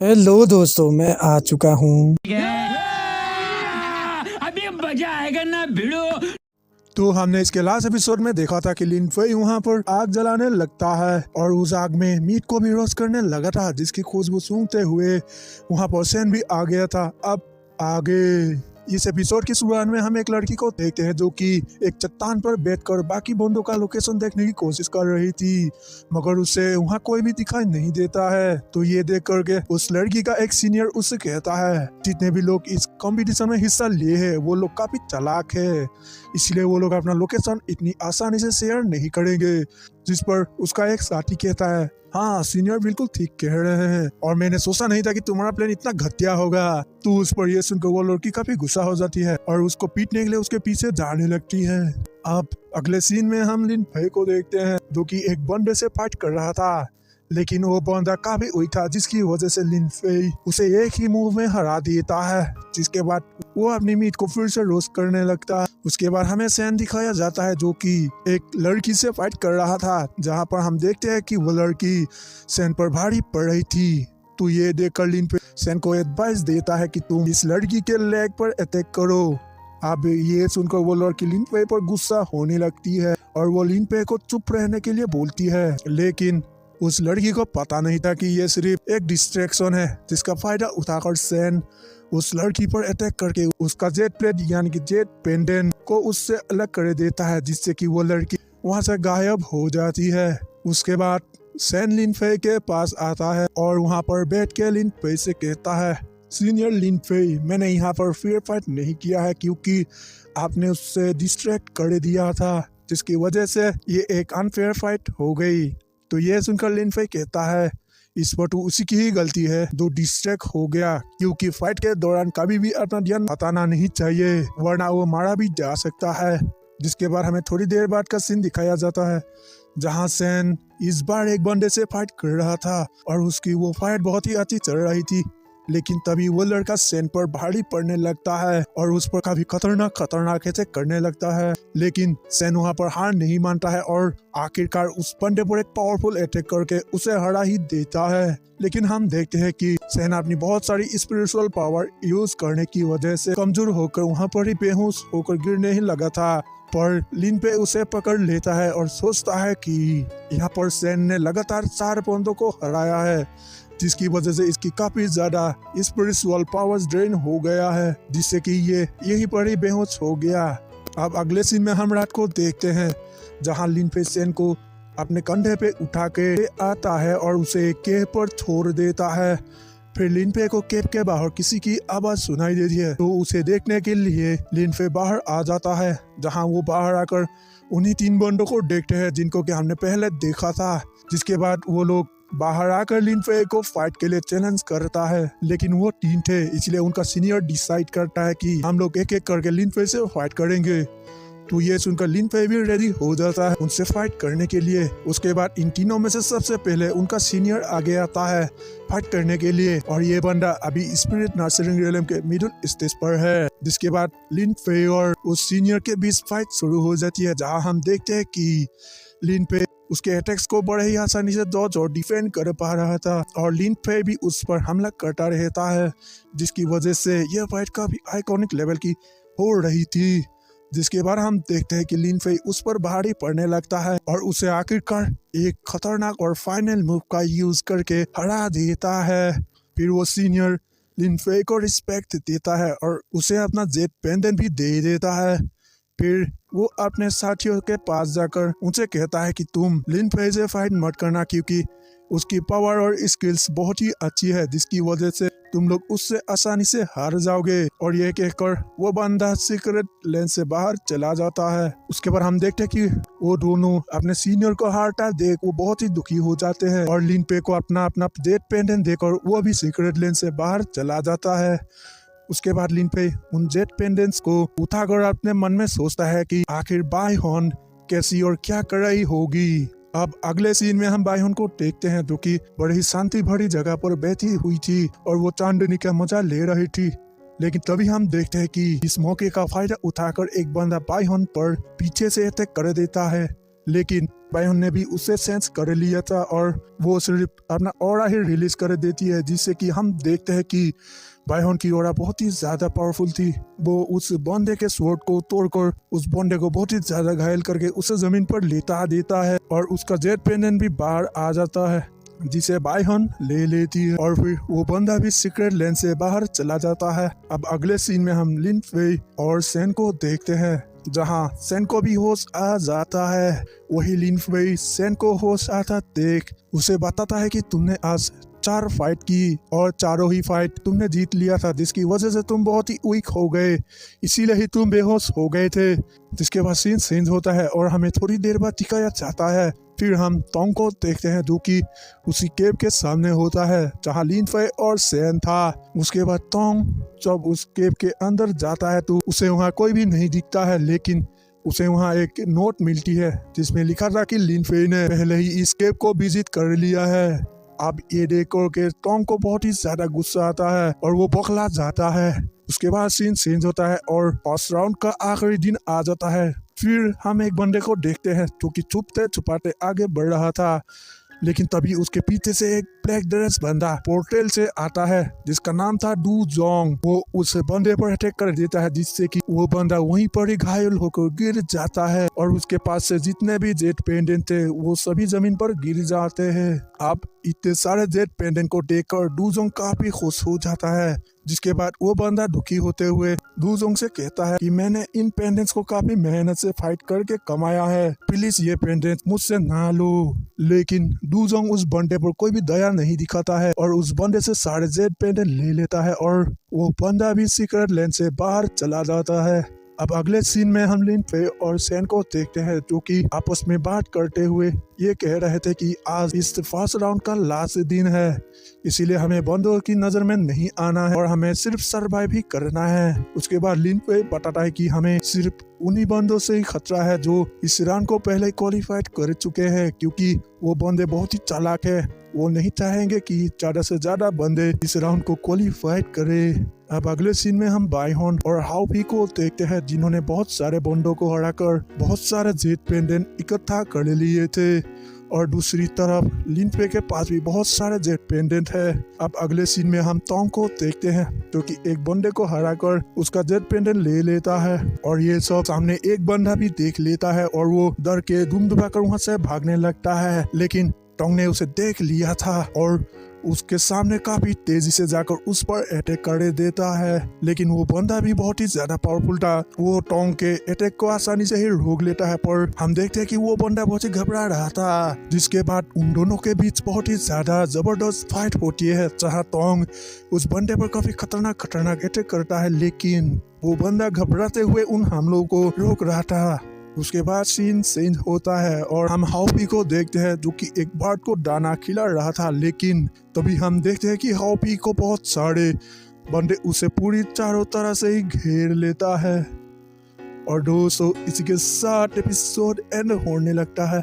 Hello दोस्तों, मैं आ चुका हूँ। अभी मजा आएगा ना भिड़ो। तो हमने इसके लास्ट एपिसोड में देखा था कि लिन फेई वहाँ पर आग जलाने लगता है और उस आग में मीट को भी रोस्ट करने लगा था, जिसकी खुशबू सूंघते हुए वहाँ पर सेन भी आ गया था। अब आगे इस एपिसोड की शुरुआत में हम एक लड़की को देखते हैं जो कि एक चट्टान पर बैठकर बाकी बंदों का लोकेशन देखने की कोशिश कर रही थी, मगर उसे वहाँ कोई भी दिखाई नहीं देता है। तो ये देख करके उस लड़की का एक सीनियर उससे कहता है जितने भी लोग इस कंपटीशन में हिस्सा लिए हैं वो लोग काफी चालाक है, इसलिए वो लोग अपना लोकेशन इतनी आसानी से शेयर नहीं करेंगे। जिस पर उसका एक साथी कहता है, हाँ सीनियर बिल्कुल ठीक कह रहे हैं और मैंने सोचा नहीं था कि तुम्हारा प्लान इतना घटिया होगा। तो उस पर यह सुनकर वो लड़की काफी गुस्सा हो जाती है और उसको पीटने के लिए उसके पीछे जाने लगती है। अब अगले सीन में हम लिन फेई को देखते हैं जो कि एक बंदे से फाइट कर रहा था, लेकिन वो बंदा काफी वीक था, जिसकी वजह से लिन फेई उसे एक ही मूव में हरा देता है। जिसके बाद वो अपनी मीट को फिर से रोस्ट करने लगता है। उसके बाद हमें सैन दिखाया जाता है जो कि एक लड़की से फाइट कर रहा था, जहाँ पर हम देखते हैं कि वो लड़की सैन पर भारी पड़ रही थी। तो ये देखकर लिन फेई सैन को एडवाइस देता है कि तुम इस लड़की के लेग पर अटैक करो। अब ये सुनकर वो लड़की लिन फेई पर गुस्सा होने लगती है और वो लिन फेई को चुप रहने के लिए बोलती है, लेकिन उस लड़की को पता नहीं था कि ये सिर्फ एक डिस्ट्रैक्शन है, जिसका फायदा उठाकर सैन उस लड़की पर अटैक करके उसका जेट प्लेट यानी कि जेट पेंडेंट को उससे अलग कर देता है, जिससे कि वो लड़की वहां से गायब हो जाती है। उसके बाद सैन लिन फेई के पास आता है और वहां पर बैठ के लिन फेई से कहता है, सीनियर लिन फेई, मैंने यहाँ पर फेयर फाइट नहीं किया है क्योंकि आपने उससे डिस्ट्रैक्ट कर दिया था, जिसकी वजह से ये एक अनफेयर फाइट हो गई। तो ये सुनकर लिन फेई कहता है, इस पर तो उसी की ही गलती है जो डिस्ट्रैक्ट हो गया, क्योंकि फाइट के दौरान कभी भी अपना ध्यान हटाना नहीं चाहिए वरना वो मारा भी जा सकता है। जिसके बाद हमें थोड़ी देर बाद का सीन दिखाया जाता है जहां सैन इस बार एक बंदे से फाइट कर रहा था और उसकी वो फाइट बहुत ही अच्छी चल रही थी, लेकिन तभी वो लड़का सैन पर भारी पड़ने लगता है और उस पर काफी खतरनाक अटैक करने लगता है। लेकिन सैन वहां पर हार नहीं मानता है और आखिरकार उस बंदे पर एक पावरफुल अटैक करके उसे हरा ही देता है। लेकिन हम देखते हैं कि सैन अपनी बहुत सारी स्पिरिचुअल पावर यूज करने की वजह से कमजोर होकर वहां पर ही बेहोश होकर गिरने ही लगा था, पर लिन पे उसे पकड़ लेता है और सोचता है कि यहाँ पर सैन ने लगातार 4 बंदों को हराया है, जिसकी वजह से इसकी काफी ज्यादा स्पिरिचुअल पावर्स ड्रेन हो गया है, जिससे कि ये यही पर ही बेहोश हो गया। अब अगले सीन में हम रात को देखते हैं जहां लिन फेई सैन को अपने कंधे पे उठा के आता है और उसे केव पर छोड़ देता है। फिर लिन फेई को केव के बाहर किसी की आवाज सुनाई देती है, तो उसे देखने के लिए लिन फेई बाहर आ जाता है, जहां वो बाहर आकर उन्हीं 3 बंदों को देखते हैं जिनको कि हमने पहले देखा था। जिसके बाद वो लोग बाहर आकर लिन फेई को फाइट के लिए चैलेंज करता है, लेकिन वो 3 थे, इसलिए उनका सीनियर डिसाइड करता है कि हम लोग एक एक करके लिन फेई से फाइट करेंगे। तो ये सुनकर लिन फेई भी रेडी हो जाता है उनसे फाइट करने के लिए। उसके बाद इन तीनों में से सबसे पहले उनका सीनियर आगे आता है फाइट करने के लिए, और ये बंदा अभी स्पिरिट नर्सरिंग रियलम के मिडिल स्टेज पर है। जिसके बाद लिन फेई और उस सीनियर के बीच फाइट शुरू हो जाती है, जहाँ हम देखते हैं कि लिन फेई उसके अटैक्स को बड़े ही आसानी से डॉज और डिफेंड कर पा रहा था और लिन फेई भी उस पर हमला करता रहता है, जिसकी वजह से यह फाइट काफी आइकॉनिक लेवल की हो रही थी। जिसके बाद हम देखते हैं कि लिन फेई उस पर भारी पड़ने लगता है और उसे आखिरकार एक खतरनाक और फाइनल मूव का यूज करके हरा देता है। फिर वो सीनियर लिन फेई को रिस्पेक्ट देता है और उसे अपना जेट पेंडेंट भी दे देता है। फिर वो अपने साथियों के पास जाकर उनसे कहता है कि तुम लिन फेई से फाइट मत करना, क्योंकि उसकी पावर और स्किल्स बहुत ही अच्छी है, जिसकी वजह से तुम लोग उससे आसानी से हार जाओगे। और ये कहकर वो बंदा सीक्रेट लेन से बाहर चला जाता है। उसके बाद हम देखते हैं कि वो दोनों अपने सीनियर को हारता देख वो बहुत ही दुखी हो जाते हैं और लिन पे को अपना जेट पेंडेंट देकर वो भी सीक्रेट लेन से बाहर चला जाता है। उसके बाद लिन पे उन जेट पेंडेंट्स को उठाकर अपने मन में सोचता है कि आखिर बाइहॉन कैसी और क्या कर रही होगी। अब अगले सीन में हम बाइहॉन को देखते हैं जो कि बड़ी ही शांति भरी जगह पर बैठी हुई थी और वो चांदनी का मजा ले रही थी। लेकिन तभी हम देखते हैं कि इस मौके का फायदा उठाकर एक बंदा बाइहॉन पर पीछे से अटैक कर देता है, लेकिन बायन ने भी उसे सेंस कर लिया था और वो सिर्फ अपना ऑरा ही रिलीज कर देती है, जिससे कि हम देखते हैं कि बायन की ऑरा बहुत ही ज्यादा पावरफुल थी। वो उस बंदे के स्वॉर्ड को तोड़कर उस बंदे को बहुत ही ज्यादा घायल करके उसे जमीन पर लेटा देता है और उसका जेट पेंडेंट भी बाहर आ जाता है, जिसे बायन ले लेती है और फिर वो बंदा भी सीक्रेट लैंड से बाहर चला जाता है। अब अगले सीन में हम लिन फेई और सेन को देखते हैं, जहां सेन को भी होश आ जाता है। वही लिन फेई सेन को होश आता देख उसे बताता है कि तुमने आज 4 फाइट की और चारों ही फाइट तुमने जीत लिया था, जिसकी वजह से तुम बहुत ही वीक हो गए, इसीलिए ही तुम बेहोश हो गए थे। जिसके बाद सीन चेंज होता है और हमें थोड़ी देर बाद दिखाया जाता है। फिर हम टोंग को देखते हैं जो कि उसी केव के सामने होता है जहां लिन फेई और सेन था। उसके बाद टोंग जब उस केव के अंदर जाता है तो उसे वहां कोई भी नहीं दिखता है, लेकिन उसे वहां एक नोट मिलती है जिसमें लिखा था कि लिन फेई ने पहले ही इस केव को विजिट कर लिया है। अब ये देखकर के टोंग को बहुत ही ज्यादा गुस्सा आता है और वो बौखला जाता है। उसके बाद सीन चेंज होता है और फर्स्ट राउंड का आखिरी दिन आ जाता है। फिर हम एक बंदे को देखते हैं जो कि छुपते छुपाते आगे बढ़ रहा था, लेकिन तभी उसके पीछे से एक ब्लैक ड्रेस बंदा पोर्टल से आता है जिसका नाम था डू जोंग। वो उस बंदे पर अटैक कर देता है, जिससे कि वो बंदा वहीं पर ही घायल होकर गिर जाता है और उसके पास से जितने भी जेट पेंडेंट थे वो सभी जमीन पर गिर जाते हैं। अब इतने सारे जेट पेंडेंट को देखकर डू जोंग काफी खुश हो जाता है, जिसके बाद वो बंदा दुखी होते हुए डू जोंग से कहता है कि मैंने इन पेंडेंट्स को काफी मेहनत से फाइट करके कमाया है, प्लीज ये पेंडेंट मुझसे ना लो। लेकिन डू जोंग उस बंदे पर कोई भी दया नहीं दिखाता है और उस बंदे से सारे जेट पेंडेंट ले लेता है और वो बंदा भी सीक्रेट लैंड से बाहर चला जाता है। अब अगले सीन में हम लिन फेई और सेन को देखते हैं जो कि आपस में बात करते हुए ये कह रहे थे कि आज इस फर्स्ट राउंड का लास्ट दिन है, इसीलिए हमें बंदों की नजर में नहीं आना है और हमें सिर्फ सर्वाइव ही करना है। उसके बाद लिन फेई बताता है कि हमें सिर्फ उन्हीं बंदों से ही खतरा है जो इस राउंड को पहले क्वालिफाइड कर चुके हैं, क्योंकि वो बंदे बहुत ही चालाक है। वो नहीं चाहेंगे कि ज्यादा से ज्यादा बंदे इस राउंड को क्वालिफाइड करे। अब अगले सीन में हम बायहॉन और हाओपी को देखते हैं, जिन्होंने बहुत सारे बंदों को हराकर बहुत सारे जेट पेंडेंट इकट्ठा कर लिए थे और दूसरी तरफ लिन फेई के पास भी बहुत सारे जेट पेंडेंट है। अब अगले सीन में हम टोंग को देखते हैं जो कि एक बंदे को हराकर उसका जेट पेंडेंट ले लेता है और ये सब सामने एक बंदा भी देख लेता है और वो डर के दुम दुबाकर वहां से भागने लगता है, लेकिन टोंग ने उसे देख लिया था और उसके सामने काफी तेजी से जाकर उस पर अटैक कर देता है। लेकिन वो बंदा भी बहुत ही ज्यादा पावरफुल था, वो टोंग के अटैक को आसानी से ही रोक लेता है, पर हम देखते हैं कि वो बंदा बहुत ही घबरा रहा था। जिसके बाद उन दोनों के बीच बहुत ही ज्यादा जबरदस्त फाइट होती है, जहाँ टोंग उस बंदे पर काफी खतरनाक अटैक करता है, लेकिन वो बंदा घबराते हुए उन हमलों को रोक रहा था। उसके बाद सीन चेंज होता है और हम हाओपी को देखते हैं जो कि एक बर्ड को दाना खिला रहा था, लेकिन तभी हम देखते हैं कि हाओपी को बहुत सारे बंदे उसे पूरी चारों तरह से ही घेर लेता है। और दोस्तों इसी के साथ एपिसोड एंड होने लगता है।